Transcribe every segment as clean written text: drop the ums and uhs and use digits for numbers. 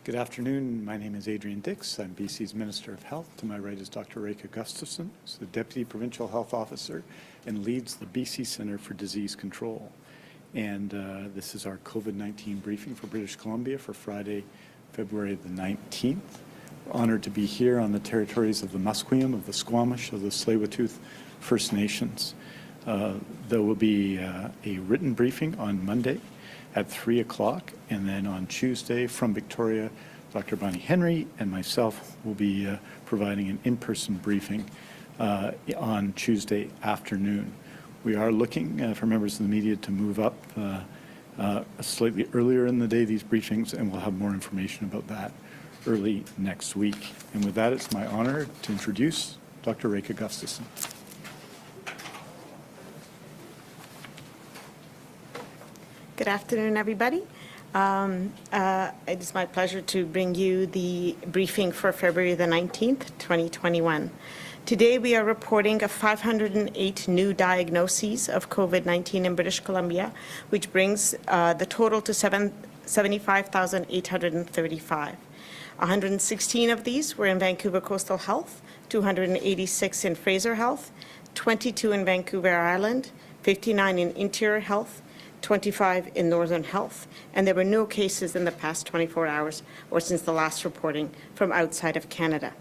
Good afternoon. My name is Adrian Dix. I'm BC's Minister of Health. To my right is Dr. Réka Gustafson, who's the Deputy Provincial Health Officer and leads the BC Centre for Disease Control. And this is our COVID-19 briefing for British Columbia for Friday, February the 19th. We're honored to be here on the territories of the Musqueam, of the Squamish, of the Tsleil-Waututh First Nations. There will be a written briefing on Monday at 3 o'clock, and then on Tuesday from Victoria, Dr. Bonnie Henry and myself will be providing an in-person briefing on Tuesday afternoon. We are looking for members of the media to move up slightly earlier in the day, these briefings, and we'll have more information about that early next week. And with that, it's my honor to introduce Dr. Réka Gustafson. Good afternoon, everybody. It is my pleasure to bring you the briefing for February the 19th, 2021. Today, we are reporting of 508 new diagnoses of COVID-19 in British Columbia, which brings the total to 75,835. 116 of these were in Vancouver Coastal Health, 286 in Fraser Health, 22 in Vancouver Island, 59 in Interior Health, 25 in Northern Health, and there were no cases in the past 24 hours or since the last reporting from outside of Canada.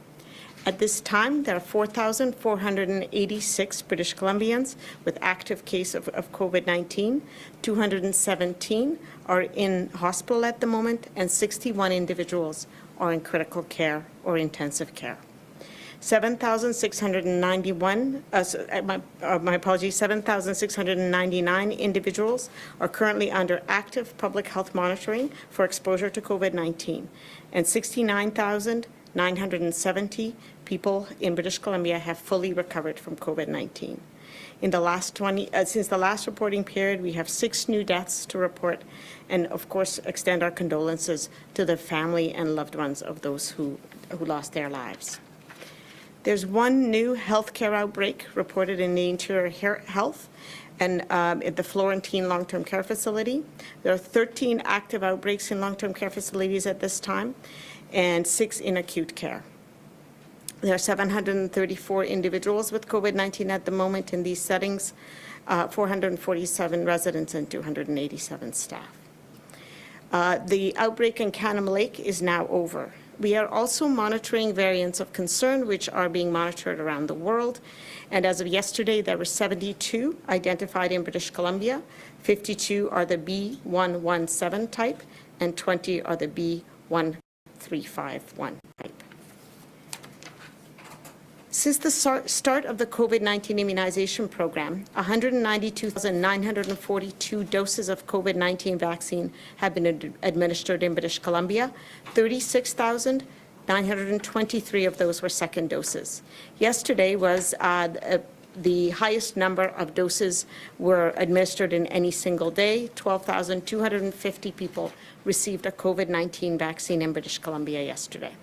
At this time, there are 4,486 British Columbians with active case of COVID-19. 217 are in hospital at the moment, and 61 individuals are in critical care or intensive care. 7,699 individuals are currently under active public health monitoring for exposure to COVID-19, and 69,970 people in British Columbia have fully recovered from COVID-19. In the last since the last reporting period, we have 6 new deaths to report, and of course extend our condolences to the family and loved ones of those who lost their lives. There's one new healthcare outbreak reported in the Interior Health and at the Florentine Long-Term Care Facility. There are 13 active outbreaks in long-term care facilities at this time, and 6 in acute care. There are 734 individuals with COVID-19 at the moment in these settings, 447 residents and 287 staff. The outbreak in Cannon Lake is now over. We are also monitoring variants of concern which are being monitored around the world. And as of yesterday, there were 72 identified in British Columbia. 52 are the B117 type, and 20 are the B1351 type. Since the start of the COVID-19 immunization program, 192,942 doses of COVID-19 vaccine have been administered in British Columbia. 36,923 of those were second doses. Yesterday was the highest number of doses were administered in any single day. 12,250 people received a COVID-19 vaccine in British Columbia yesterday.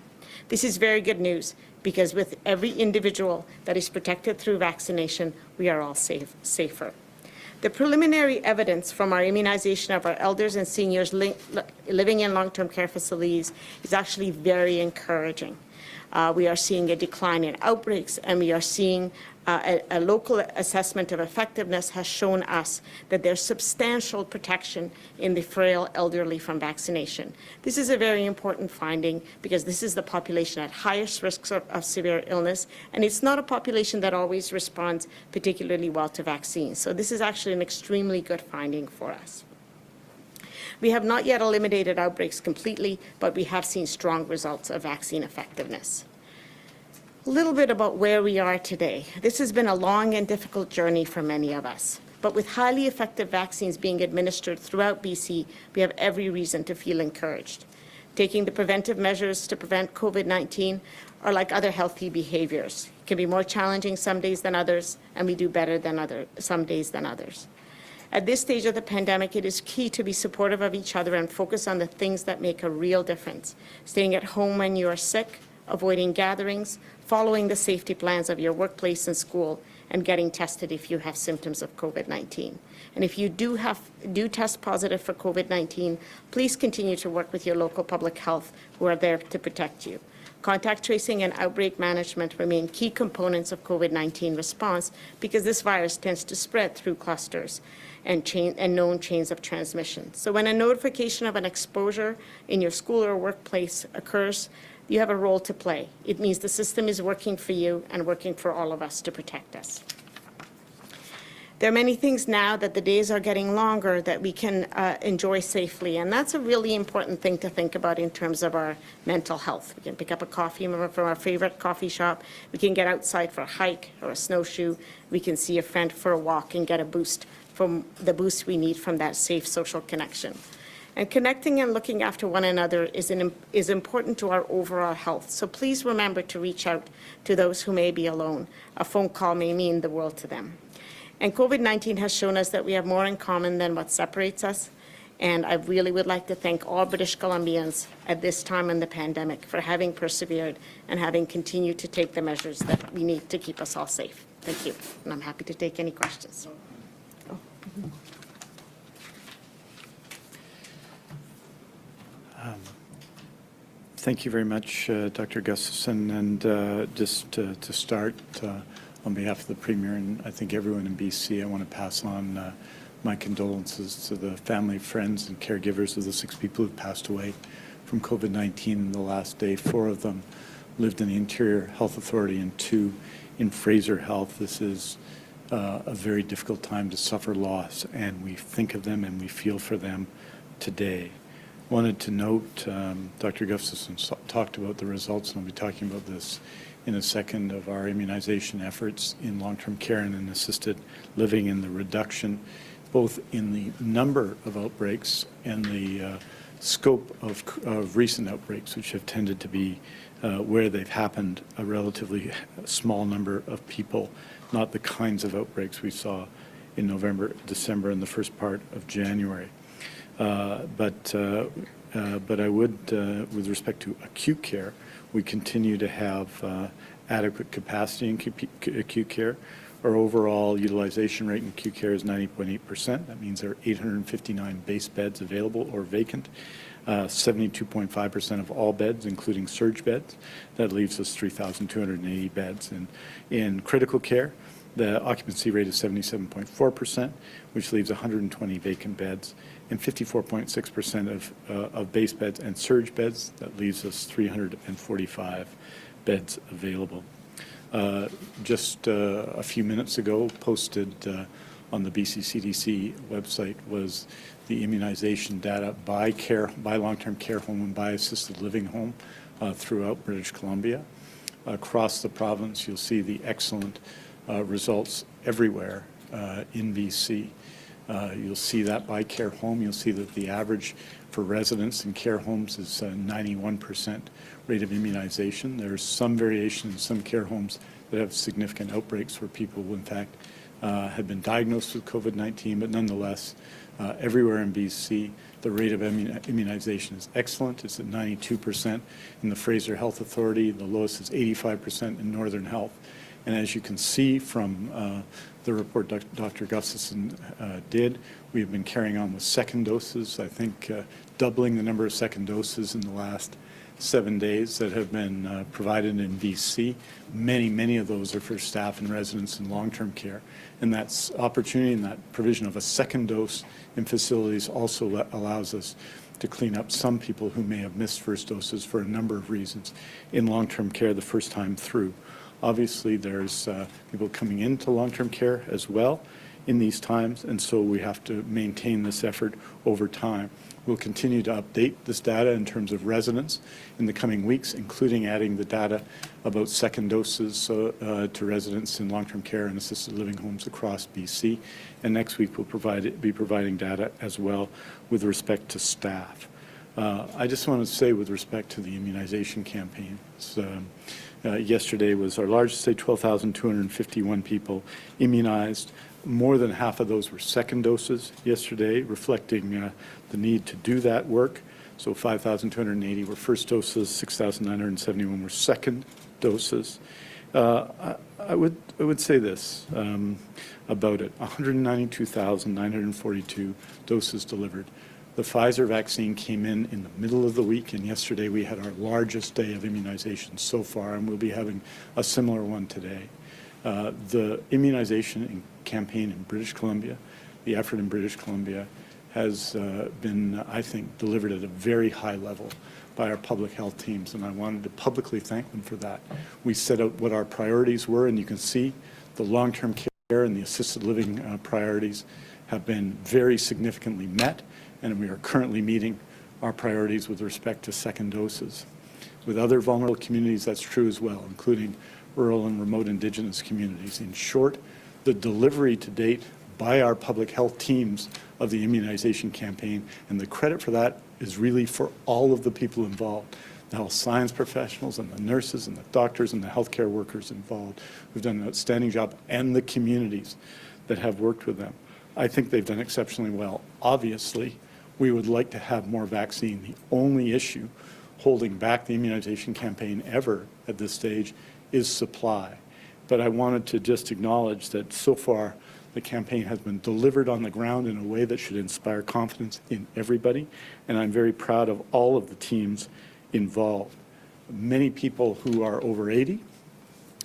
This is very good news, because with every individual that is protected through vaccination, we are all safer. The preliminary evidence from our immunization of our elders and seniors living in long-term care facilities is actually very encouraging. We are seeing a decline in outbreaks, and we are seeing a local assessment of effectiveness has shown us that there's substantial protection in the frail elderly from vaccination. This is a very important finding, because this is the population at highest risks of severe illness, and it's not a population that always responds particularly well to vaccines. So this is actually an extremely good finding for us. We have not yet eliminated outbreaks completely, but we have seen strong results of vaccine effectiveness. A little bit about where we are today. This has been a long and difficult journey for many of us, but with highly effective vaccines being administered throughout BC, we have every reason to feel encouraged. Taking the preventive measures to prevent COVID-19 are like other healthy behaviors. It can be more challenging some days than others, and we do better than some days than others. At this stage of the pandemic, it is key to be supportive of each other and focus on the things that make a real difference. Staying at home when you are sick, avoiding gatherings, following the safety plans of your workplace and school, and getting tested if you have symptoms of COVID-19. And if you do test positive for COVID-19, please continue to work with your local public health who are there to protect you. Contact tracing and outbreak management remain key components of COVID-19 response because this virus tends to spread through clusters and known chains of transmission. So when a notification of an exposure in your school or workplace occurs, you have a role to play. It means the system is working for you and working for all of us to protect us. There are many things now that the days are getting longer that we can enjoy safely, and that's a really important thing to think about in terms of our mental health. We can pick up a coffee from our favorite coffee shop. We can get outside for a hike or a snowshoe. We can see a friend for a walk and get a boost from the boost we need from that safe social connection. And connecting and looking after one another is important to our overall health. So please remember to reach out to those who may be alone. A phone call may mean the world to them. And COVID-19 has shown us that we have more in common than what separates us. And I really would like to thank all British Columbians at this time in the pandemic for having persevered and having continued to take the measures that we need to keep us all safe. Thank you. And I'm happy to take any questions. Thank you very much, Dr. Gustafson. And just to start, on behalf of the Premier and I think everyone in BC, I want to pass on my condolences to the family, friends, and caregivers of the 6 people who passed away from COVID-19 in the last day. 4 of them lived in the Interior Health Authority and 2 in Fraser Health. This is a very difficult time to suffer loss, and we think of them and we feel for them today. Wanted to note, Dr. Gustafson talked about the results, and I'll be talking about this in a second, of our immunization efforts in long-term care and in assisted living, and the reduction both in the number of outbreaks and the scope of recent outbreaks, which have tended to be where they've happened a relatively small number of people, not the kinds of outbreaks we saw in November, December, and the first part of January. But I would, with respect to acute care, we continue to have adequate capacity in acute care. Our overall utilization rate in acute care is 90.8%. That means there are 859 base beds available or vacant, 72.5% of all beds, including surge beds. That leaves us 3,280 beds. And in critical care, the occupancy rate is 77.4%, which leaves 120 vacant beds, and 54.6% of base beds and surge beds. That leaves us 345 beds available. Just a few minutes ago, posted on the BC CDC website was the immunization data by long-term care home and by assisted living home throughout British Columbia. Across the province, you'll see the excellent results everywhere in BC. You'll see that by care home. You'll see that the average for residents in care homes is 91% rate of immunization. There's some variation in some care homes that have significant outbreaks where people, in fact, have been diagnosed with COVID-19, but nonetheless, everywhere in BC, the rate of immunization is excellent. It's at 92% in the Fraser Health Authority. The lowest is 85% in Northern Health. And as you can see from the report Dr. Gustafson did, we have been carrying on with second doses. I think doubling the number of second doses in the last 7 days that have been provided in BC. Many of those are for staff and residents in long-term care. And that opportunity and that provision of a second dose in facilities also allows us to clean up some people who may have missed first doses for a number of reasons in long-term care the first time through. Obviously, there's people coming into long-term care as well in these times, and so we have to maintain this effort over time. We'll continue to update this data in terms of residents in the coming weeks, including adding the data about second doses to residents in long-term care and assisted living homes across BC. And next week we'll be providing data as well with respect to staff. I just want to say with respect to the immunization campaigns, yesterday was our largest day, 12,251 people immunized. More than half of those were second doses yesterday, reflecting the need to do that work. So 5,280 were first doses, 6,971 were second doses. I would say this about it: 192,942 doses delivered. The Pfizer vaccine came in the middle of the week, and yesterday we had our largest day of immunization so far, and we'll be having a similar one today. The immunization campaign in British Columbia, the effort in British Columbia, has been, I think, delivered at a very high level by our public health teams, and I wanted to publicly thank them for that. We set out what our priorities were, and you can see the long-term care and the assisted living priorities have been very significantly met, and we are currently meeting our priorities with respect to second doses. With other vulnerable communities, that's true as well, including rural and remote Indigenous communities. In short, the delivery to date by our public health teams of the immunization campaign, and the credit for that is really for all of the people involved, the health science professionals and the nurses and the doctors and the healthcare workers involved who've done an outstanding job, and the communities that have worked with them. I think they've done exceptionally well. Obviously, we would like to have more vaccine. The only issue holding back the immunization campaign ever at this stage is supply. But I wanted to just acknowledge that so far the campaign has been delivered on the ground in a way that should inspire confidence in everybody, and I'm very proud of all of the teams involved. Many people who are over 80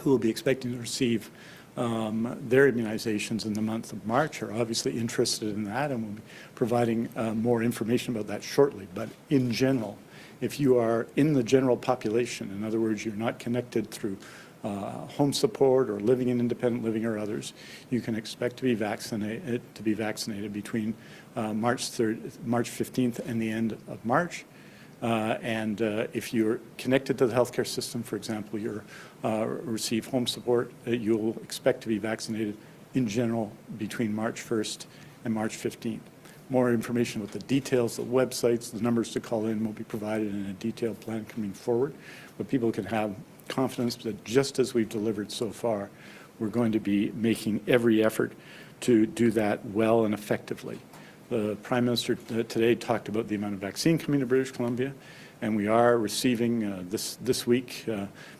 who will be expecting to receive their immunizations in the month of March are obviously interested in that, and we'll be providing more information about that shortly. But in general, if you are in the general population, in other words, you're not connected through home support or living in independent living or others, you can expect to be vaccinated between March 15th and the end of March. And if you're connected to the healthcare system, for example, you receive home support, you'll expect to be vaccinated in general between March 1st and March 15th. More information about the details, the websites, the numbers to call in will be provided in a detailed plan coming forward, but people can have confidence that just as we've delivered so far, we're going to be making every effort to do that well and effectively. The Prime Minister today talked about the amount of vaccine coming to British Columbia, and we are receiving this week,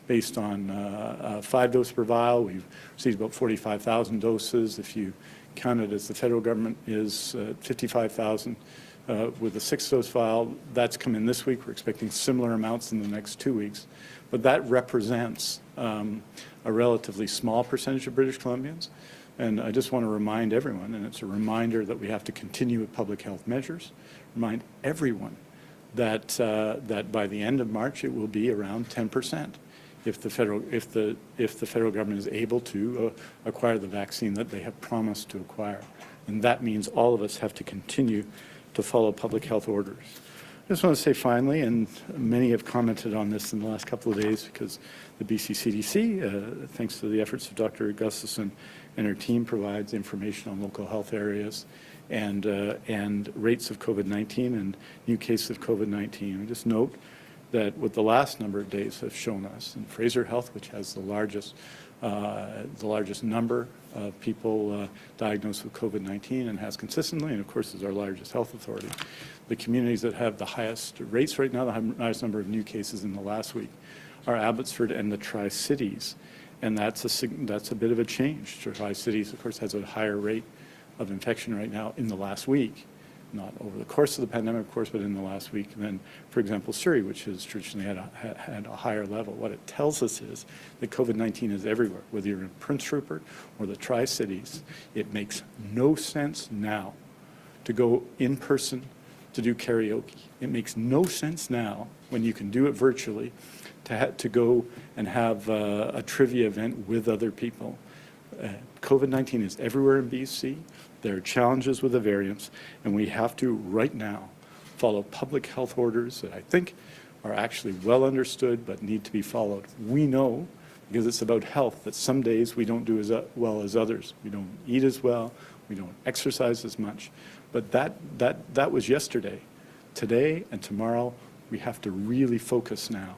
based on 5 doses per vial, we've received about 45,000 doses. If you count it as the federal government is 55,000 with the 6-dose vial, that's come in this week. We're expecting similar amounts in the next 2 weeks. But that represents a relatively small percentage of British Columbians. And I just want to remind everyone, and it's a reminder that we have to continue with public health measures, remind everyone that that by the end of March it will be around 10% if the federal government is able to acquire the vaccine that they have promised to acquire. And that means all of us have to continue to follow public health orders. I just want to say finally, and many have commented on this in the last couple of days because the BC CDC, thanks to the efforts of Dr. Gustafson and her team, provides information on local health areas and rates of COVID-19 and new cases of COVID-19. I just note that what the last number of days have shown us, and Fraser Health, which has the largest number of people diagnosed with COVID-19 and has consistently, and of course is our largest health authority, the communities that have the highest rates right now, the highest number of new cases in the last week, are Abbotsford and the Tri-Cities, and that's a bit of a change. Tri-Cities, of course, has a higher rate of infection right now in the last week, not over the course of the pandemic, of course, but in the last week. And then, for example, Surrey, which has traditionally had a higher level. What it tells us is that COVID-19 is everywhere, whether you're in Prince Rupert or the Tri-Cities. It makes no sense now to go in person to do karaoke. It makes no sense now, when you can do it virtually, to go and have a trivia event with other people. COVID-19 is everywhere in BC. There are challenges with the variants, and we have to, right now, follow public health orders that I think are actually well understood but need to be followed. We know, because it's about health, that some days we don't do as well as others. We don't eat as well, we don't exercise as much. But that was yesterday. Today and tomorrow, we have to really focus now,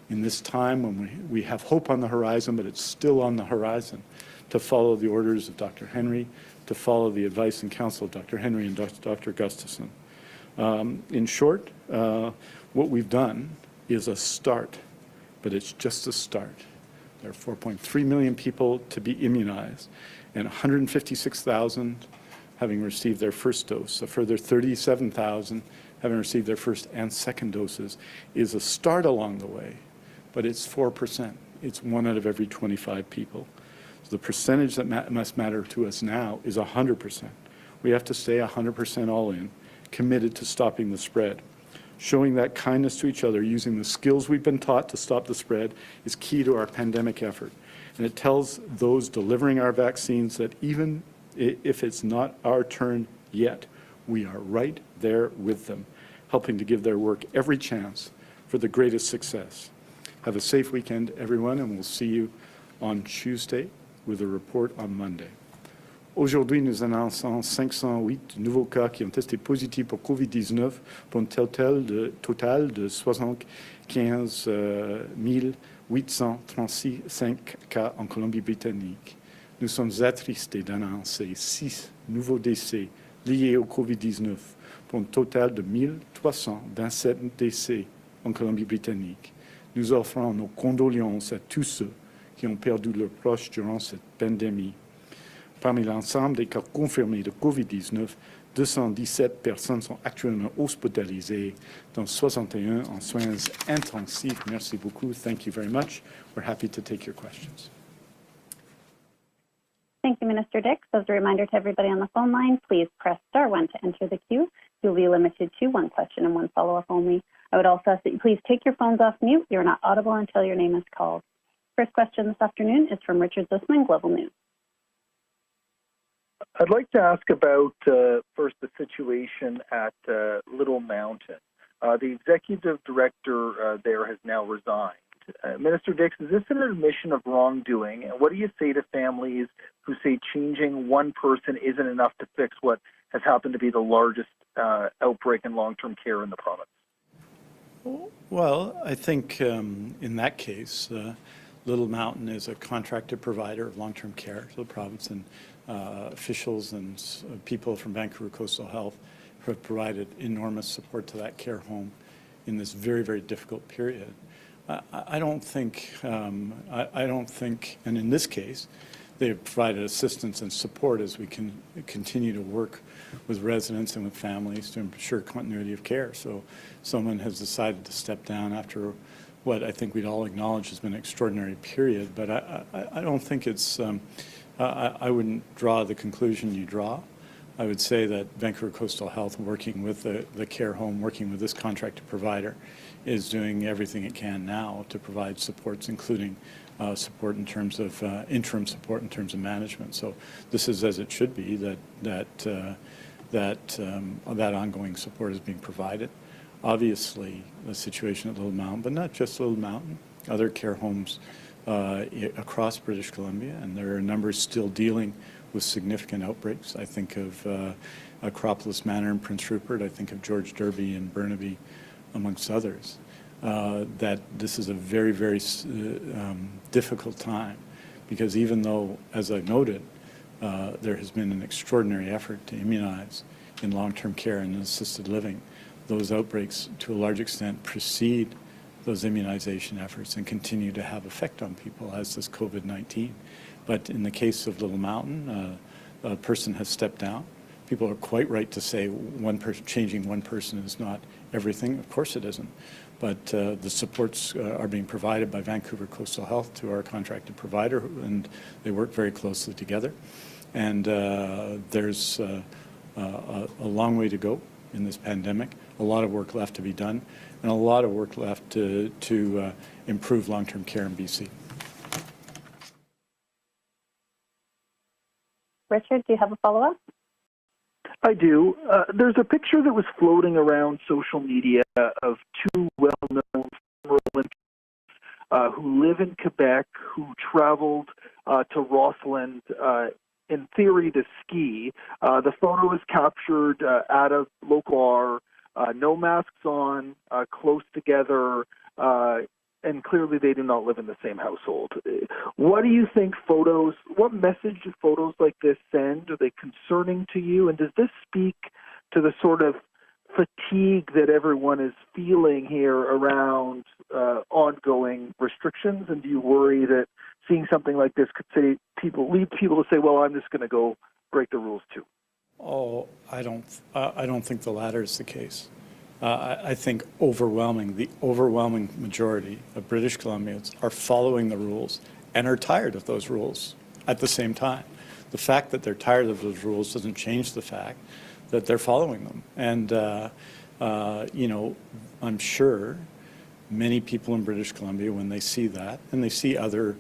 in this time when we have hope on the horizon, but it's still on the horizon, to follow the orders of Dr. Henry, to follow the advice and counsel of Dr. Henry and Dr. Gustafson. In short, what we've done is a start, but it's just a start. There are 4.3 million people to be immunized, and 156,000 having received their first dose. A further 37,000 having received their first and second doses is a start along the way, but it's 4%. It's 1 out of every 25 people. So the percentage that must matter to us now is 100%. We have to stay 100% all in, committed to stopping the spread. Showing that kindness to each other, using the skills we've been taught to stop the spread, is key to our pandemic effort. And it tells those delivering our vaccines that even if it's not our turn yet, we are right there with them, helping to give their work every chance for the greatest success. Have a safe weekend, everyone, and we'll see you on Tuesday with a report on Monday. Aujourd'hui, nous annonçons 508 nouveaux cas qui ont testé positifs pour COVID-19 pour un total de 75 836 cas en Colombie-Britannique. Nous sommes attristés d'annoncer 6 nouveaux décès liés au COVID-19 pour un total de 1327 décès en Colombie-Britannique. Nous offrons nos condoléances à tous ceux qui ont perdu leurs proches durant cette pandémie. Parmi l'ensemble des cas confirmés de COVID-19, 217 personnes sont actuellement hospitalisées, dont 61 en soins intensifs. Merci beaucoup. Thank you very much. We're happy to take your questions. Thank you, Minister Dix. As a reminder to everybody on the phone line, please press *1 to enter the queue. You'll be limited to 1 question and 1 follow-up only. I would also ask that you please take your phones off mute. You're not audible until your name is called. First question this afternoon is from Richard Zussman, Global News. I'd like to ask about, first, the situation at Little Mountain. The executive director there has now resigned. Minister Dix, is this an admission of wrongdoing? And what do you say to families who say changing one person isn't enough to fix what has happened to be the largest outbreak in long-term care in the province? Well, I think in that case, Little Mountain is a contracted provider of long-term care to the province, and officials and people from Vancouver Coastal Health have provided enormous support to that care home in this very, very difficult period. I don't think, and in this case, they have provided assistance and support as we can continue to work with residents and with families to ensure continuity of care. So someone has decided to step down after what I think we'd all acknowledge has been an extraordinary period, but I don't think it's, I wouldn't draw the conclusion you draw. I would say that Vancouver Coastal Health, working with the care home, working with this contracted provider, is doing everything it can now to provide supports, including support in terms of interim support in terms of management. So this is as it should be, that ongoing support is being provided. Obviously, the situation at Little Mountain, but not just Little Mountain, other care homes across British Columbia, and there are numbers still dealing with significant outbreaks. I think of Acropolis Manor in Prince Rupert, I think of George Derby and Burnaby, amongst others, that this is a very, very difficult time, because even though, as I've noted, there has been an extraordinary effort to immunize in long-term care and assisted living, those outbreaks to a large extent precede those immunization efforts and continue to have effect on people, as does COVID-19. But in the case of Little Mountain, a person has stepped down. People are quite right to say changing one person is not everything. Of course it isn't. But the supports are being provided by Vancouver Coastal Health to our contracted provider, and they work very closely together. And there's a long way to go in this pandemic, a lot of work left to be done, and a lot of work left to improve long-term care in BC. Richard, do you have a follow-up? I do. There's a picture that was floating around social media of two well-known former Olympians who live in Quebec, who traveled to Rossland, in theory, to ski. The photo is captured at a local bar, no masks on, close together, and clearly they do not live in the same household. What do you think what message do photos like this send? Are they concerning to you? And does this speak to the sort of fatigue that everyone is feeling here around ongoing restrictions? And do you worry that seeing something like this could lead people to say, well, I'm just going to go break the rules too? Oh, I don't think the latter is the case. I think the overwhelming majority of British Columbians are following the rules and are tired of those rules at the same time. The fact that they're tired of those rules doesn't change the fact that they're following them. And, I'm sure many people in British Columbia, when they see that, and they see other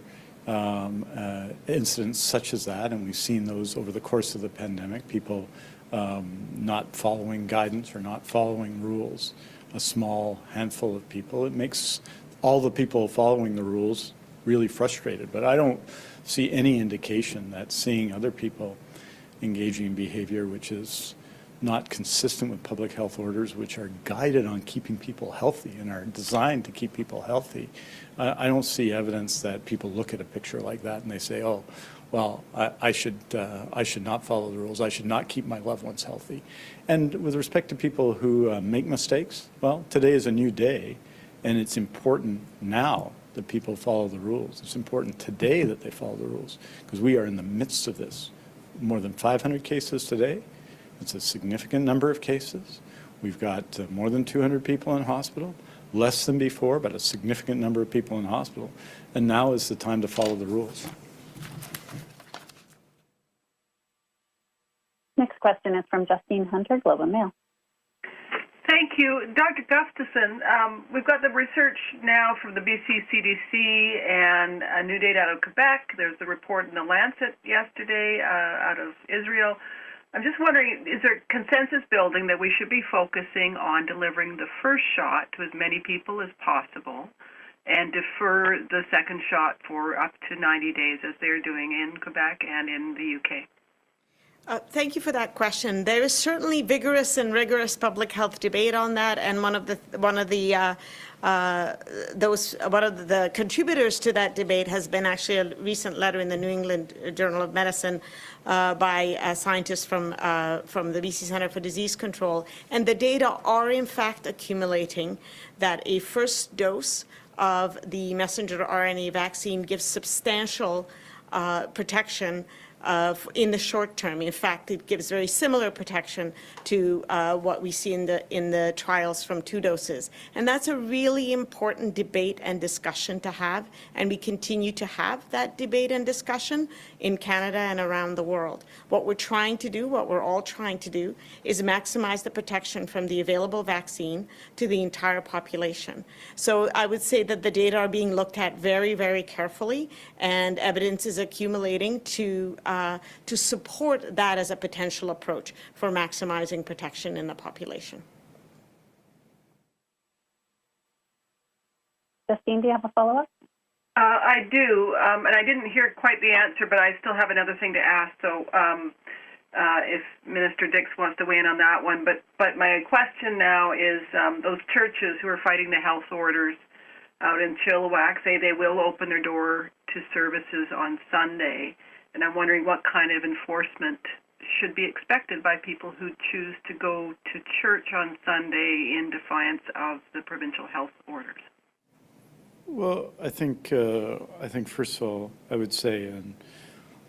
incidents such as that, and we've seen those over the course of the pandemic, people not following guidance or not following rules, a small handful of people. It makes all the people following the rules really frustrated. But I don't see any indication that seeing other people engaging in behavior which is not consistent with public health orders, which are guided on keeping people healthy and are designed to keep people healthy. I don't see evidence that people look at a picture like that and they say, oh, well, I should not follow the rules. I should not keep my loved ones healthy. And with respect to people who make mistakes, well, today is a new day, and it's important now that people follow the rules. It's important today that they follow the rules, because we are in the midst of this. More than 500 cases today. It's a significant number of cases. We've got more than 200 people in hospital, less than before, but a significant number of people in hospital. And now is the time to follow the rules. Next question is from Justine Hunter, Globe and Mail. Thank you. Dr. Gustafson, we've got the research now from the BC CDC and new data out of Quebec. There's the report in the Lancet yesterday out of Israel. I'm just wondering, is there consensus building that we should be focusing on delivering the first shot to as many people as possible and defer the second shot for up to 90 days as they're doing in Quebec and in the UK? Thank you for that question. There is certainly vigorous and rigorous public health debate on that, and one of the contributors to that debate has been actually a recent letter in the New England Journal of Medicine by scientists from the BC Centre for Disease Control, and the data are in fact accumulating that a first dose of the messenger RNA vaccine gives substantial protection in the short term. In fact, it gives very similar protection to what we see in the trials from 2 doses. And that's a really important debate and discussion to have, and we continue to have that debate and discussion in Canada and around the world. What we're all trying to do, is maximize the protection from the available vaccine to the entire population. So I would say that the data are being looked at very, very carefully, and evidence is accumulating to support that as a potential approach for maximizing protection in the population. Justine, do you have a follow-up? I do, and I didn't hear quite the answer, but I still have another thing to ask. So if Minister Dix wants to weigh in on that one. But my question now is those churches who are fighting the health orders out in Chilliwack say they will open their door to services on Sunday. And I'm wondering what kind of enforcement should be expected by people who choose to go to church on Sunday in defiance of the provincial health orders. Well, I think first of all, I would say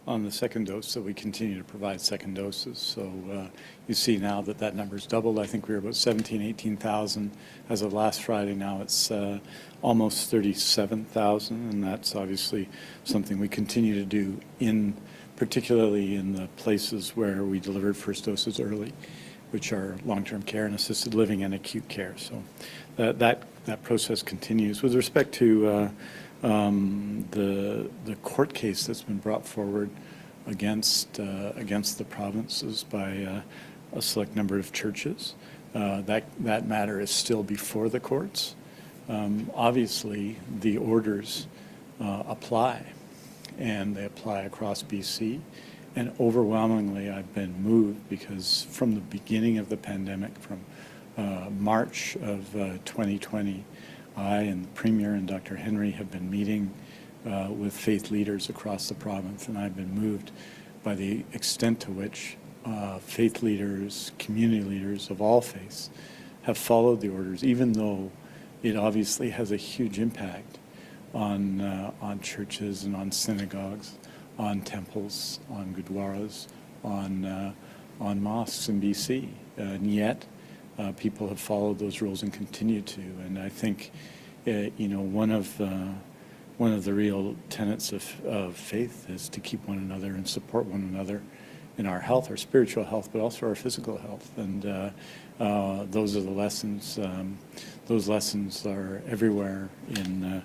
on the second dose that we continue to provide second doses. So you see now that number's doubled. I think we were about 17,000, 18,000 as of last Friday. Now it's almost 37,000, and that's obviously something we continue to do particularly in the places where we delivered first doses early, which are long-term care and assisted living and acute care. So that process continues. With respect to the court case that's been brought forward against the provinces by a select number of churches, that matter is still before the courts. Obviously, the orders apply, and they apply across BC. And overwhelmingly, I've been moved because from the beginning of the pandemic, from March of 2020, I and the Premier and Dr. Henry have been meeting with faith leaders across the province, and I've been moved by the extent to which faith leaders, community leaders of all faiths have followed the orders, even though it obviously has a huge impact on churches and on synagogues, on temples, on gurdwaras, on mosques in BC, and yet people have followed those rules and continue to. And I think, one of the real tenets of faith is to keep one another and support one another in our health, our spiritual health, but also our physical health. And those are the lessons. Those lessons are everywhere in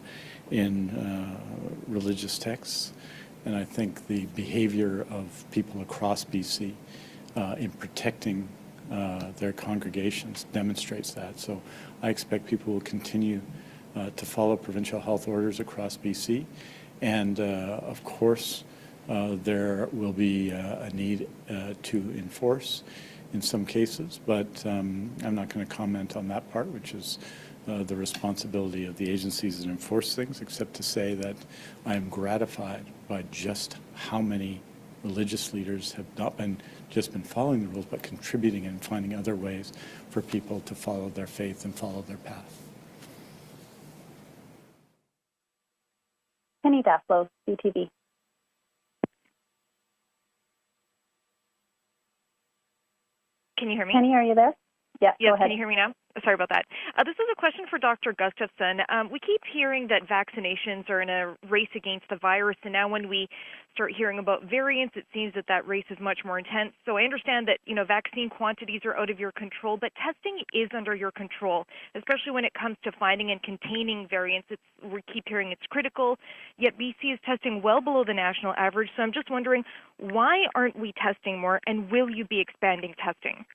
religious texts. And I think the behavior of people across BC in protecting their congregations demonstrates that. So I expect people will continue to follow provincial health orders across BC. And of course, there will be a need to enforce in some cases, but I'm not going to comment on that part, which is the responsibility of the agencies that enforce things, except to say that I am gratified by just how many religious leaders have not just been following the rules, but contributing and finding other ways for people to follow their faith and follow their path. Penny Daslow, CTV. Can you hear me? Penny, are you there? Yeah, Yes, go ahead. can you hear me now? Sorry about that. This is a question for Dr. Gustafson. We keep hearing that vaccinations are in a race against the virus, and now when we start hearing about variants, it seems that race is much more intense. So I understand that, vaccine quantities are out of your control, but testing is under your control, especially when it comes to finding and containing variants. We keep hearing it's critical, yet BC is testing well below the national average. So I'm just wondering, why aren't we testing more, and will you be expanding testing?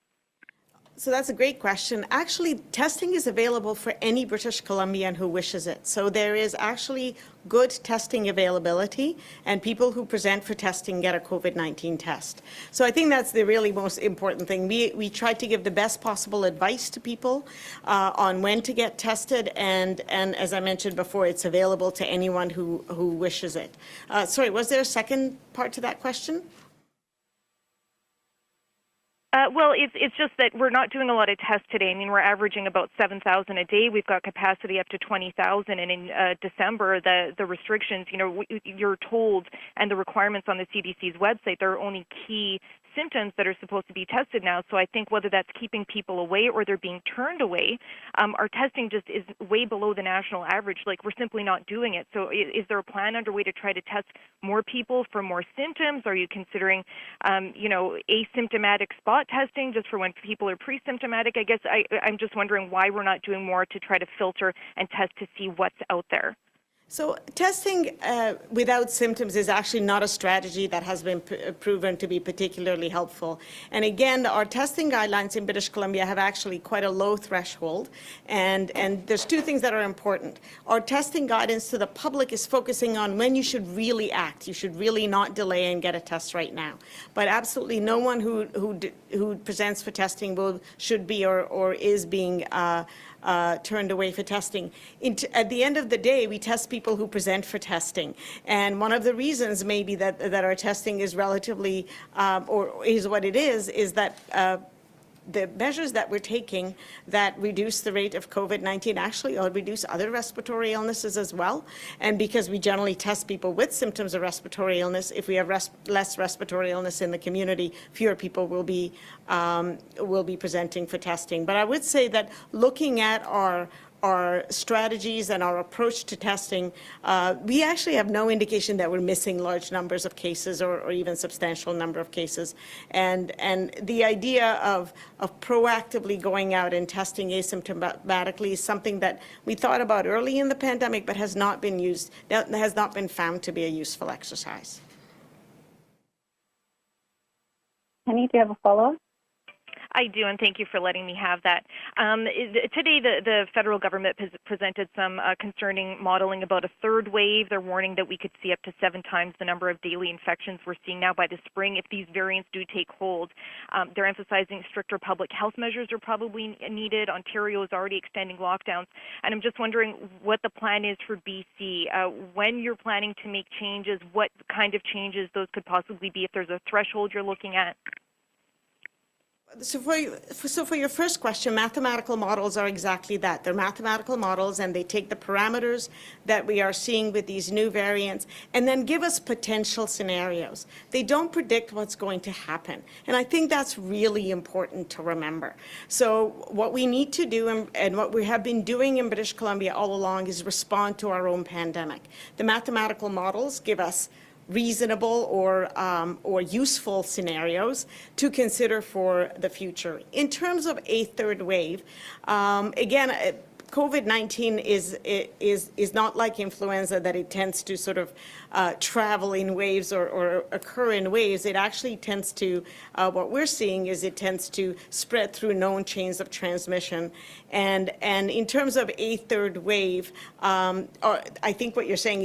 So that's a great question. Actually, testing is available for any British Columbian who wishes it. So there is actually good testing availability, and people who present for testing get a COVID-19 test. So I think that's the really most important thing. We try to give the best possible advice to people on when to get tested, and as I mentioned before, it's available to anyone who wishes it. Sorry, was there a second part to that question? Well, it's just that we're not doing a lot of tests today. I mean, we're averaging about 7,000 a day. We've got capacity up to 20,000, and in December, the restrictions, you're told, and the requirements on the CDC's website, there are only key symptoms that are supposed to be tested now. So I think whether that's keeping people away or they're being turned away, our testing just is way below the national average. Like, we're simply not doing it. So is there a plan underway to try to test more people for more symptoms? Are you considering, asymptomatic spot testing just for when people are pre-symptomatic? I guess I'm just wondering why we're not doing more to try to filter and test to see what's out there. So testing without symptoms is actually not a strategy that has been proven to be particularly helpful. And again, our testing guidelines in British Columbia have actually quite a low threshold. And there's two things that are important. Our testing guidance to the public is focusing on when you should really act. You should really not delay and get a test right now. But absolutely no one who presents for testing should be or is being turned away for testing. At the end of the day, we test people who present for testing. And one of the reasons maybe that our testing is relatively, or is what it is that the measures that we're taking that reduce the rate of COVID-19 actually reduce other respiratory illnesses as well. And because we generally test people with symptoms of respiratory illness, if we have less respiratory illness in the community, fewer people will be presenting for testing. But I would say that looking at our strategies and our approach to testing, we actually have no indication that we're missing large numbers of cases or even substantial number of cases. And the idea of proactively going out and testing asymptomatically is something that we thought about early in the pandemic, but has not been found to be a useful exercise. Penny, do you have a follow-up? I do, and thank you for letting me have that. Today, the federal government presented some concerning modeling about a third wave. They're warning that we could see up to 7 times the number of daily infections we're seeing now by the spring if these variants do take hold. They're emphasizing stricter public health measures are probably needed. Ontario is already extending lockdowns, and I'm just wondering what the plan is for BC. When you're planning to make changes, what kind of changes those could possibly be, if there's a threshold you're looking at? So for your first question, mathematical models are exactly that. They're mathematical models, and they take the parameters that we are seeing with these new variants and then give us potential scenarios. They don't predict what's going to happen. And I think that's really important to remember. So what we need to do, and what we have been doing in British Columbia all along, is respond to our own pandemic. The mathematical models give us reasonable or useful scenarios to consider for the future. In terms of a third wave, again, COVID-19 is not like influenza, that it tends to sort of travel in waves or occur in waves. It actually tends to, what we're seeing is it tends to spread through known chains of transmission. And in terms of a third wave, I think what you're saying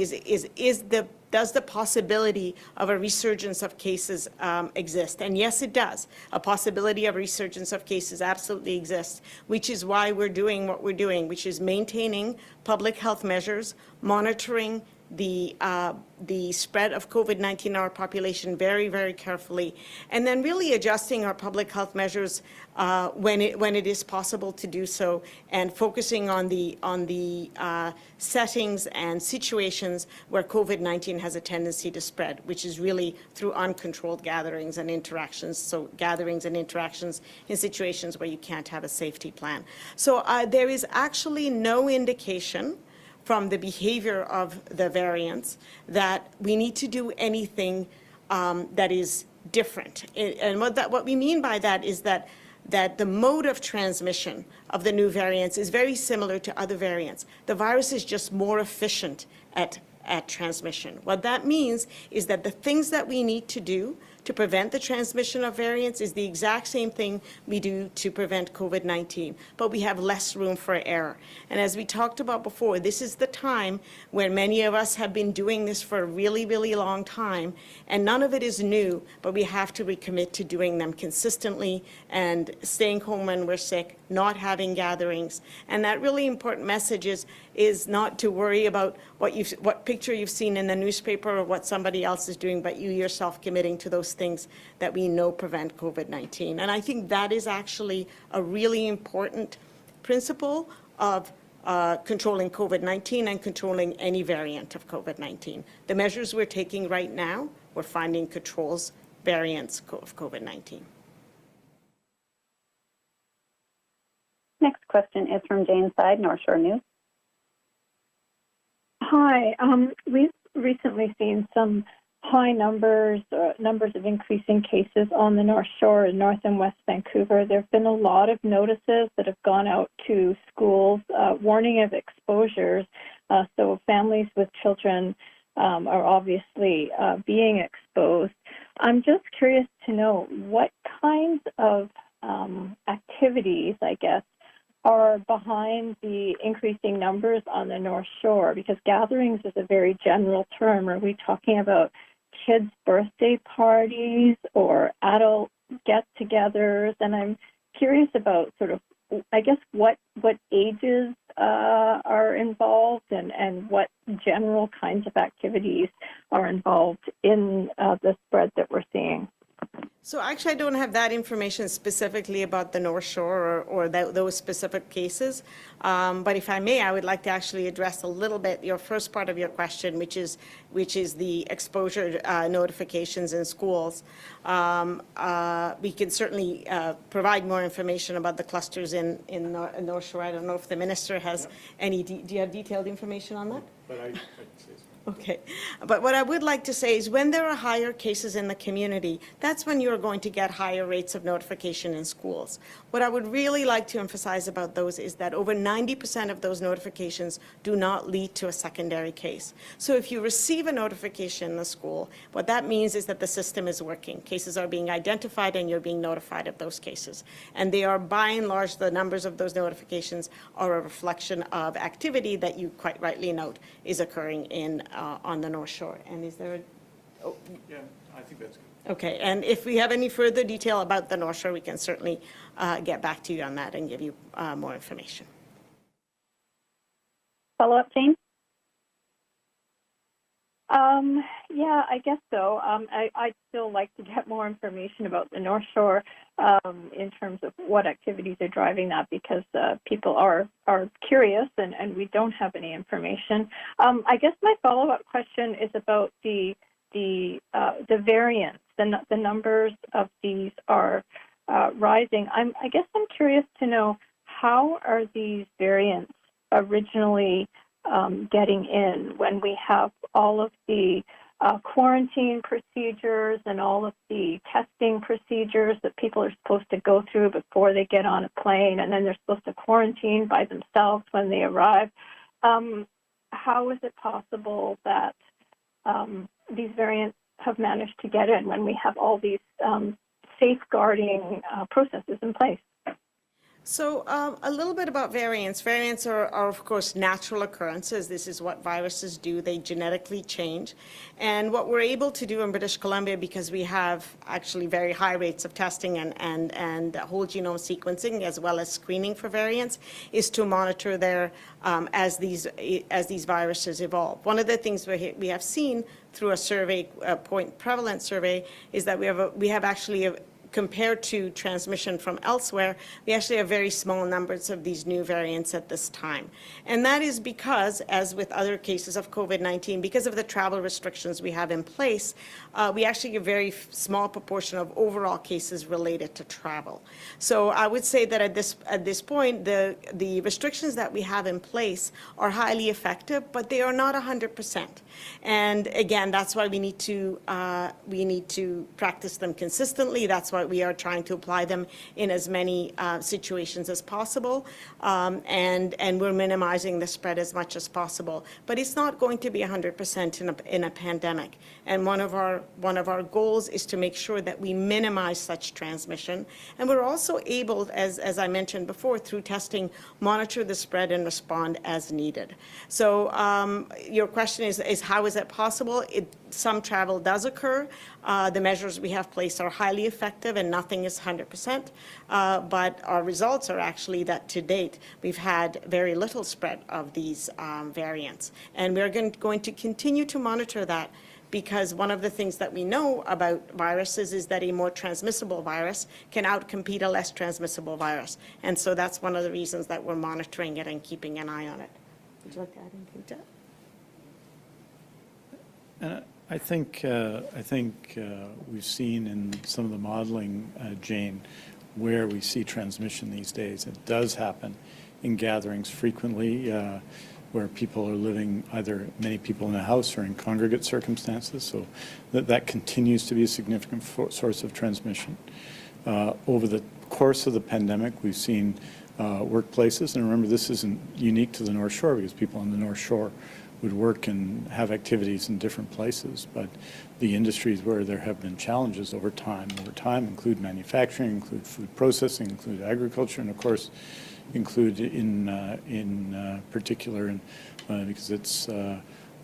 does the possibility of a resurgence of cases exist? And yes, it does. A possibility of resurgence of cases absolutely exists, which is why we're doing what we're doing, which is maintaining public health measures, monitoring the spread of COVID-19 in our population very, very carefully, and then really adjusting our public health measures when it is possible to do so, and focusing on the settings and situations where COVID-19 has a tendency to spread, which is really through uncontrolled gatherings and interactions. So gatherings and interactions in situations where you can't have a safety plan. So there is actually no indication from the behavior of the variants that we need to do anything that is different. And what we mean by that is that the mode of transmission of the new variants is very similar to other variants. The virus is just more efficient at transmission. What that means is that the things that we need to do to prevent the transmission of variants is the exact same thing we do to prevent COVID-19, but we have less room for error. And as we talked about before, this is the time when many of us have been doing this for a really, really long time, and none of it is new, but we have to recommit to doing them consistently and staying home when we're sick, not having gatherings. And that really important message is not to worry about what picture you've seen in the newspaper or what somebody else is doing, but you yourself committing to those things that we know prevent COVID-19. And I think that is actually a really important principle of controlling COVID-19 and controlling any variant of COVID-19. The measures we're taking right now, we're finding controls variants of COVID-19. Next question is from Jane Side, North Shore News. Hi. We've recently seen some high numbers of increasing cases on the North Shore in North and West Vancouver. There have been a lot of notices that have gone out to schools warning of exposures. So families with children are obviously being exposed. I'm just curious to know what kinds of activities, I guess, are behind the increasing numbers on the North Shore, because gatherings is a very general term. Are we talking about kids' birthday parties or adult get-togethers? And I'm curious about sort of, I guess, what ages are involved and what general kinds of activities are involved in the spread that we're seeing. So actually, I don't have that information specifically about the North Shore or those specific cases. But if I may, I would like to actually address a little bit your first part of your question, which is the exposure notifications in schools. We can certainly provide more information about the clusters in North Shore. I don't know if the minister has any. Do you have detailed information on that? But I can say so. Okay, but what I would like to say is when there are higher cases in the community, that's when you're going to get higher rates of notification in schools. What I would really like to emphasize about those is that over 90% of those notifications do not lead to a secondary case. So if you receive a notification in the school, what that means is that the system is working. Cases are being identified and you're being notified of those cases. And they are, by and large, the numbers of those notifications are a reflection of activity that you quite rightly note is occurring on the North Shore. And is there Yeah, I think that's good. Okay, and if we have any further detail about the North Shore, we can certainly get back to you on that and give you more information. Follow-up, Jane? Yeah, I guess so. I'd still like to get more information about the North Shore in terms of what activities are driving that, because people are curious and we don't have any information. I guess my follow-up question is about the variants. The numbers of these are rising. I guess I'm curious to know, how are these variants originally getting in when we have all of the quarantine procedures and all of the testing procedures that people are supposed to go through before they get on a plane, and then they're supposed to quarantine by themselves when they arrive? How is it possible that these variants have managed to get in when we have all these safeguarding processes in place? So a little bit about variants. Variants are, of course, natural occurrences. This is what viruses do. They genetically change. And what we're able to do in British Columbia, because we have actually very high rates of testing and whole genome sequencing, as well as screening for variants, is to monitor their as these viruses evolve. One of the things we have seen through a survey, a point prevalence survey, is that we have actually compared to transmission from elsewhere, we actually have very small numbers of these new variants at this time. And that is because, as with other cases of COVID-19, because of the travel restrictions we have in place, we actually have a very small proportion of overall cases related to travel. So I would say that at this point, the restrictions that we have in place are highly effective, but they are not 100%. And again, that's why we need to practice them consistently. That's why we are trying to apply them in as many situations as possible, and we're minimizing the spread as much as possible. But it's not going to be 100% in a pandemic. And one of our goals is to make sure that we minimize such transmission. And we're also able, as I mentioned before, through testing, monitor the spread and respond as needed. So your question is how is it possible? Some travel does occur. The measures we have placed are highly effective, and nothing is 100%. But our results are actually that to date, we've had very little spread of these variants. And we're going to continue to monitor that, because one of the things that we know about viruses is that a more transmissible virus can outcompete a less transmissible virus. And so that's one of the reasons that we're monitoring it and keeping an eye on it. Would you like to add anything to that? I think we've seen in some of the modeling, Jane, where we see transmission these days. It does happen in gatherings frequently, where people are living, either many people in a house or in congregate circumstances. So that continues to be a significant source of transmission. Over the course of the pandemic, we've seen workplaces, and remember, this isn't unique to the North Shore, because people on the North Shore would work and have activities in different places, but the industries where there have been challenges over time include manufacturing, include food processing, include agriculture, and of course include in particular, because it's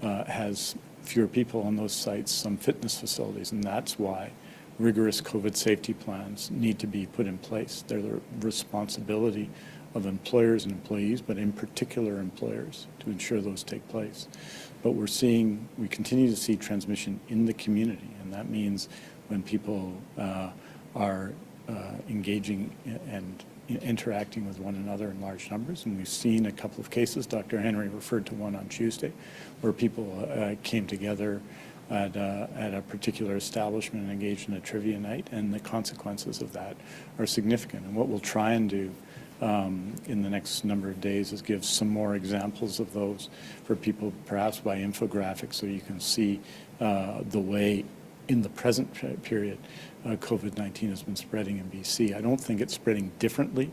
has fewer people on those sites, some fitness facilities, and that's why rigorous COVID safety plans need to be put in place. They're the responsibility of employers and employees, but in particular employers, to ensure those take place. But we continue to see transmission in the community, and that means when people are engaging and interacting with one another in large numbers. And we've seen a couple of cases. Dr. Henry referred to one on Tuesday, where people came together at a particular establishment and engaged in a trivia night, and the consequences of that are significant. And what we'll try and do in the next number of days is give some more examples of those for people, perhaps by infographics, so you can see the way in the present period COVID-19 has been spreading in BC. I don't think it's spreading differently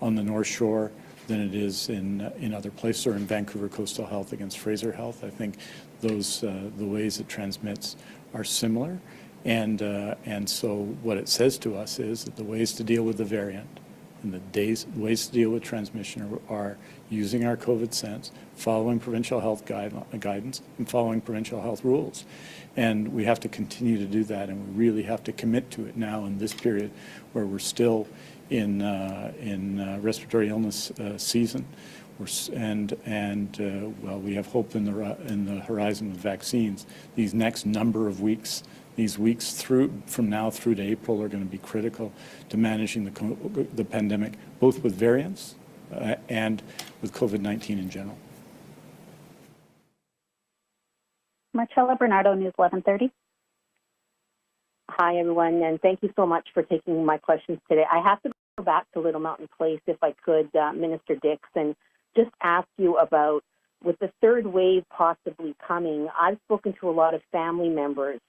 on the North Shore than it is in other places, or in Vancouver Coastal Health against Fraser Health. I think those the ways it transmits are similar, and so what it says to us is that the ways to deal with the variant and the ways to deal with transmission are using our COVID sense, following provincial health guidance, and following provincial health rules. And we have to continue to do that, and we really have to commit to it now in this period where we're still in respiratory illness season, Well, we have hope in the horizon with vaccines. These next number of weeks, these weeks from now through to April, are going to be critical to managing the pandemic, both with variants and with COVID-19 in general. Marcella Bernardo, News 1130. Hi, everyone, and thank you so much for taking my questions today. I have to go back to Little Mountain Place, if I could, Minister Dix, and just ask you about, with the third wave possibly coming, I've spoken to a lot of family members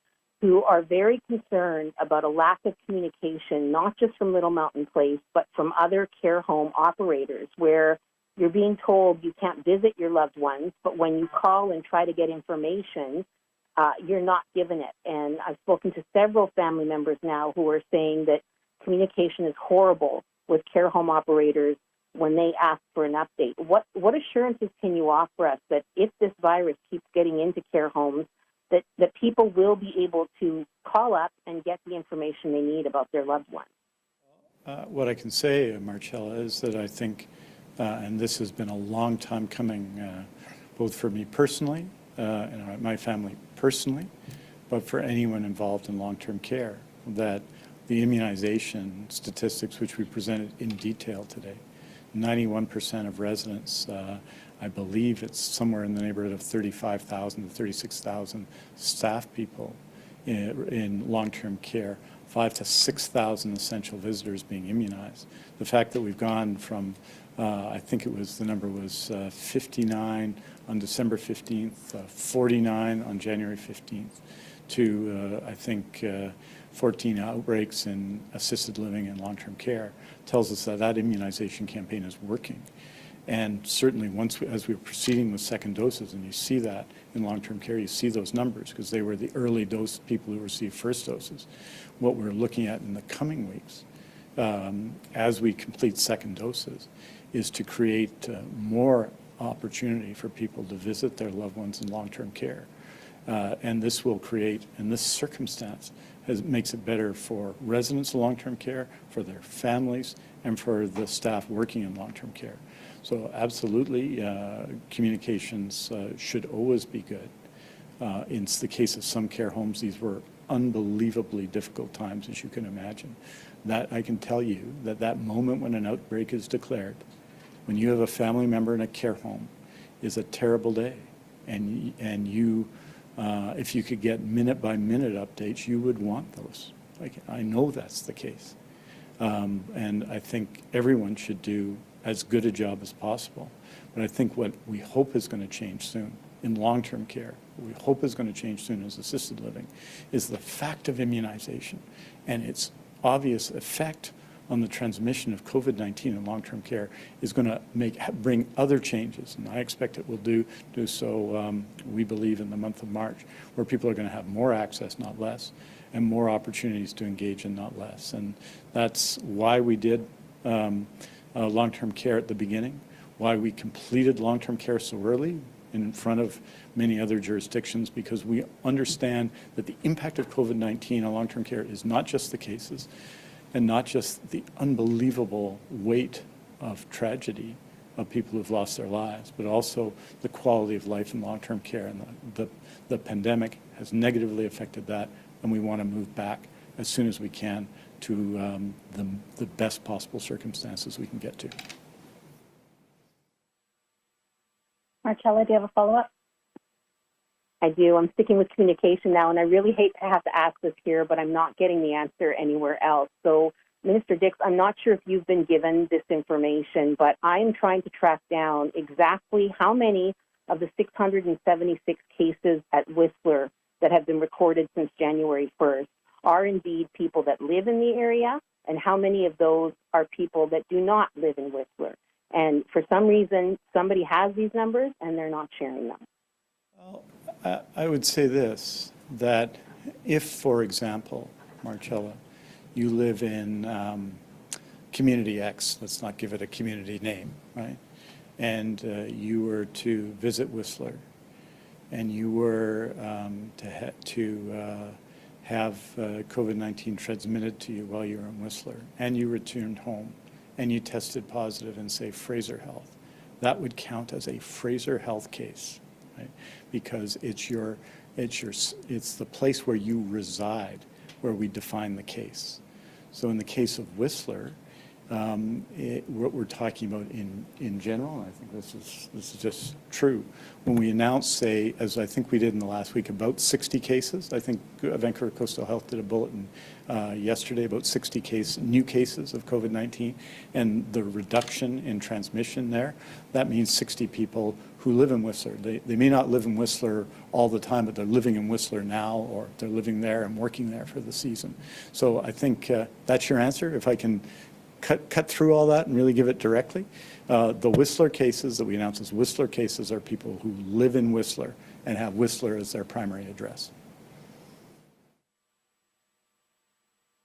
who are very concerned about a lack of communication, not just from Little Mountain Place, but from other care home operators, where you're being told you can't visit your loved ones, but when you call and try to get information, you're not given it. And I've spoken to several family members now who are saying that communication is horrible with care home operators when they ask for an update. What assurances can you offer us that if this virus keeps getting into care homes, that people will be able to call up and get the information they need about their loved ones? What I can say, Marcella, is that I think, and this has been a long time coming, both for me personally, and my family personally, but for anyone involved in long-term care, that the immunization statistics, which we presented in detail today, 91% of residents, I believe it's somewhere in the neighborhood of 35,000 to 36,000 staff people in long-term care, 5,000 to 6,000 essential visitors being immunized. The fact that we've gone from, I think the number was 59 on December 15th, 49 on January 15th, to I think 14 outbreaks in assisted living and long-term care, tells us that immunization campaign is working. And certainly as we were proceeding with second doses, and you see that in long-term care, you see those numbers because they were the early dose people who received first doses. What we're looking at in the coming weeks, as we complete second doses, is to create more opportunity for people to visit their loved ones in long-term care. And this will create, in this circumstance, makes it better for residents of long-term care, for their families, and for the staff working in long-term care. So absolutely, communications should always be good. In the case of some care homes, these were unbelievably difficult times, as you can imagine. That I can tell you that moment when an outbreak is declared, when you have a family member in a care home, is a terrible day. And you, if you could get minute-by-minute updates, you would want those. I know that's the case. And I think everyone should do as good a job as possible. But I think what we hope is going to change soon in long-term care, what we hope is going to change soon is assisted living, is the fact of immunization and its obvious effect on the transmission of COVID-19 in long-term care is going to bring other changes. And I expect it will do so, we believe, in the month of March, where people are going to have more access, not less, and more opportunities to engage in, not less. And that's why we did long-term care at the beginning, why we completed long-term care so early in front of many other jurisdictions, because we understand that the impact of COVID-19 on long-term care is not just the cases and not just the unbelievable weight of tragedy of people who've lost their lives, but also the quality of life in long-term care. And the pandemic has negatively affected that, and we want to move back as soon as we can to the best possible circumstances we can get to. Marcella, do you have a follow-up? I do. I'm sticking with communication now, and I really hate to have to ask this here, but I'm not getting the answer anywhere else. So, Minister Dix, I'm not sure if you've been given this information, but I'm trying to track down exactly how many of the 676 cases at Whistler that have been recorded since January 1st are indeed people that live in the area, and how many of those are people that do not live in Whistler. And for some reason, somebody has these numbers, and they're not sharing them. Well, I would say this, that if, for example, Marcella, you live in Community X, let's not give it a community name, right? And you were to visit Whistler, and you were to have COVID-19 transmitted to you while you were in Whistler, and you returned home, and you tested positive in, say, Fraser Health, that would count as a Fraser Health case, right? Because it's the place where you reside where we define the case. So in the case of Whistler, what we're talking about in general, and I think this is just true, when we announce, say, as I think we did in the last week, about 60 cases, I think Vancouver Coastal Health did a bulletin yesterday about 60 new cases of COVID-19, and the reduction in transmission there, that means 60 people who live in Whistler. They may not live in Whistler all the time, but they're living in Whistler now, or they're living there and working there for the season. So I think that's your answer. If I can cut through all that and really give it directly. The Whistler cases that we announced as Whistler cases are people who live in Whistler and have Whistler as their primary address.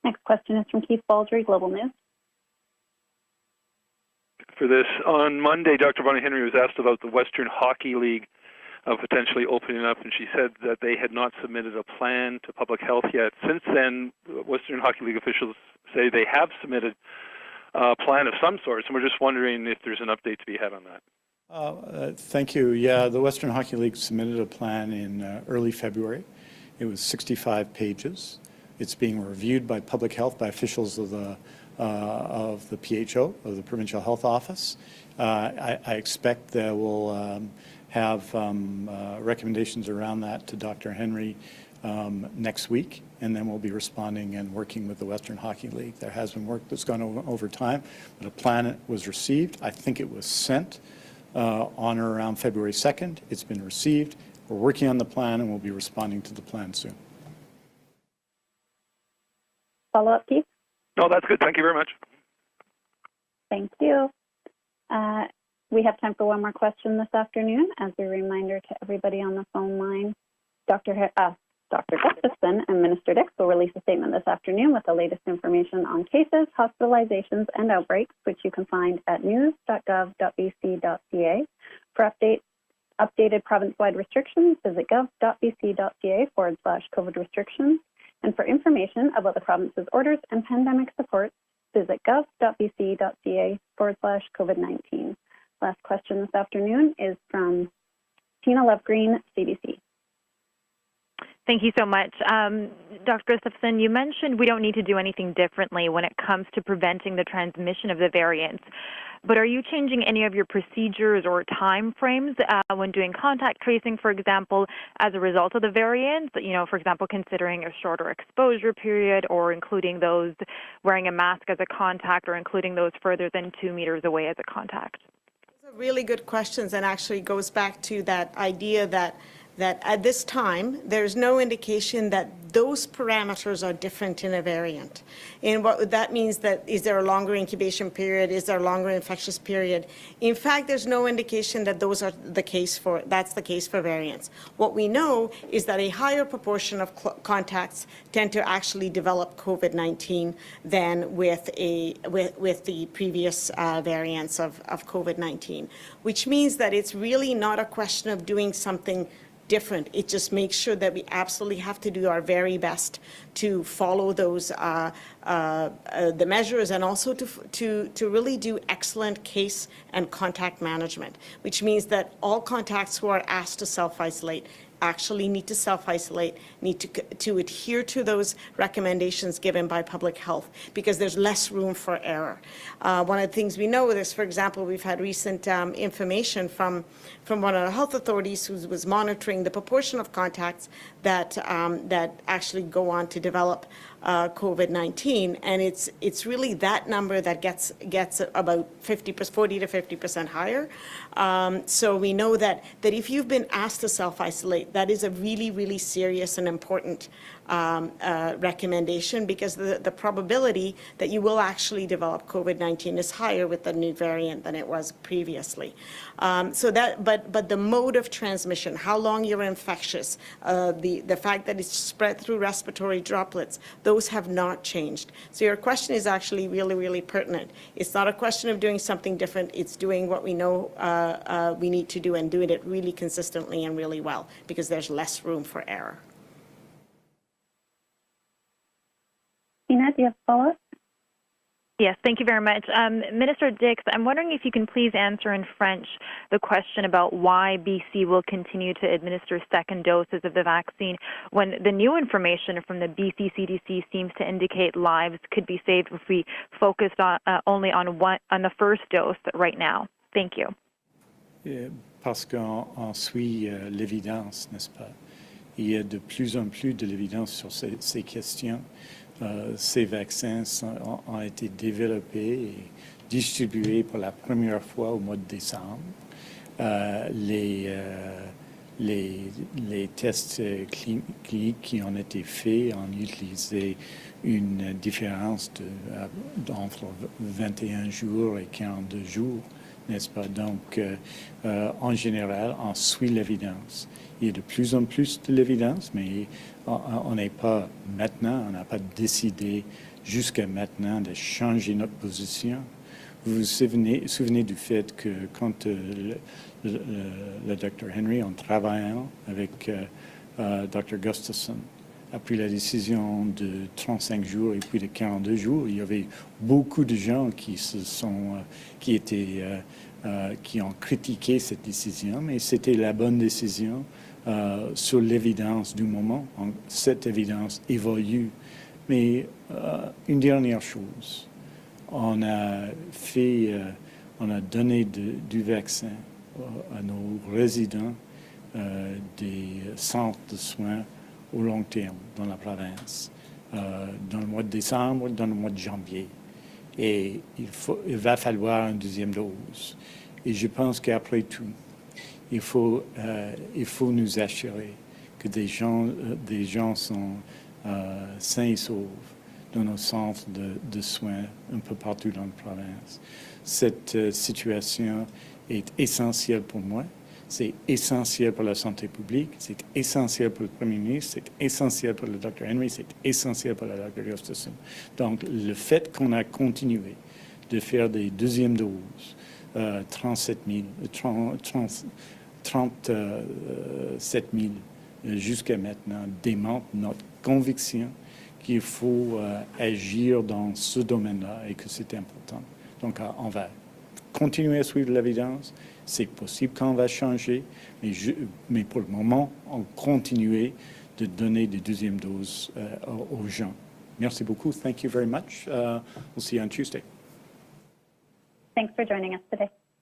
Next question is from Keith Baldry, Global News. For this, on Monday, Dr. Bonnie Henry was asked about the Western Hockey League potentially opening up, and she said that they had not submitted a plan to public health yet. Since then, Western Hockey League officials say they have submitted plan of some sort, and we're just wondering if there's an update to be had on that. Thank you. Yeah, the Western Hockey League submitted a plan in early February. It was 65 pages. It's being reviewed by public health, by officials of the PHO, of the Provincial Health Office. I expect they will have recommendations around that to Dr. Henry next week, and then we'll be responding and working with the Western Hockey League. There has been work that's gone over time, but a plan was received. I think it was sent on or around February 2nd. It's been received. We're working on the plan, and we'll be responding to the plan soon. Follow-up, Keith? No, that's good. Thank you very much. Thank you. We have time for one more question this afternoon. As a reminder to everybody on the phone line, Dr. Gustafson and Minister Dix will release a statement this afternoon with the latest information on cases, hospitalizations, and outbreaks, which you can find at news.gov.bc.ca. For updated province-wide restrictions, visit gov.bc.ca/COVID restrictions. And for information about the province's orders and pandemic support, visit gov.bc.ca/COVID-19. Last question this afternoon is from Tina Lovegreen, CBC. Thank you so much. Dr. Gustafson, you mentioned we don't need to do anything differently when it comes to preventing the transmission of the variants. But are you changing any of your procedures or time frames when doing contact tracing, for example, as a result of the variants? You know, for example, considering a shorter exposure period, or including those wearing a mask as a contact, or including those further than 2 meters away as a contact? Those are really good questions, and actually goes back to that idea that at this time, there's no indication that those parameters are different in a variant. And what that means, that is there a longer incubation period? Is there a longer infectious period? In fact, there's no indication that that's the case for variants. What we know is that a higher proportion of contacts tend to actually develop COVID-19 than with the previous variants of COVID-19, which means that it's really not a question of doing something different. It just makes sure that we absolutely have to do our very best to follow those the measures, and also to really do excellent case and contact management, which means that all contacts who are asked to self-isolate actually need to self-isolate, need to adhere to those recommendations given by public health, because there's less room for error. One of the things we know is, for example, we've had recent information from one of the health authorities who was monitoring the proportion of contacts that actually go on to develop COVID-19, and it's really that number that gets about 40 to 50% higher. So we know that if you've been asked to self-isolate, that is a really, really serious and important recommendation, because the probability that you will actually develop COVID-19 is higher with the new variant than it was previously. But the mode of transmission, how long you're infectious, the fact that it's spread through respiratory droplets, those have not changed. So your question is actually really, really pertinent. It's not a question of doing something different. It's doing what we know we need to do, and doing it really consistently and really well, because there's less room for error. Tina, do you have a follow-up? Yes, thank you very much. Minister Dix, I'm wondering if you can please answer in French the question about why BC will continue to administer second doses of the vaccine when the new information from the BC CDC seems to indicate lives could be saved if we focused on, only on the first dose right now. Thank you. Parce qu'on suit l'évidence, n'est-ce pas? Il y a de plus en plus de l'évidence sur ces questions. Ces vaccins ont été développés et distribués pour la première fois au mois de décembre. Les tests cliniques qui ont été faits ont utilisé une différence entre 21 jours et 42 jours, n'est-ce pas? Donc, en général, on suit l'évidence. Il y a de plus en plus de l'évidence, mais on n'est pas maintenant, on n'a pas décidé jusqu'à maintenant de changer notre position. Vous vous souvenez du fait que quand le Dr. Henry, en travaillant avec Dr. Gustafson, a pris la décision de 35 jours et puis de 42 jours, il y avait beaucoup de gens qui ont critiqué cette décision, mais c'était la bonne décision sur l'évidence du moment. Cette évidence évolue. Mais une dernière chose, on a donné du vaccin à nos résidents des centres de soins au long terme dans la province, dans le mois de décembre, dans le mois de janvier. Et il va falloir une deuxième dose. Et je pense qu'après tout, il faut nous assurer que des gens sont sains et saufs dans nos centres de soins un peu partout dans la province. Cette situation est essentielle pour moi. C'est essentiel pour la santé publique, c'est essentiel pour le Premier ministre, c'est essentiel pour le Dr. Henry, c'est essentiel pour le Dr. Gustafson. Donc, le fait qu'on a continué de faire des deuxièmes doses, 37 000 jusqu'à maintenant, démontre notre conviction qu'il faut agir dans ce domaine-là et que c'est important. Donc, on va continuer à suivre l'évidence. C'est possible qu'on va changer, mais pour le moment, on continue de donner des deuxièmes doses aux gens. Merci beaucoup. Thank you very much. We'll see you on Tuesday. Thanks for joining us today.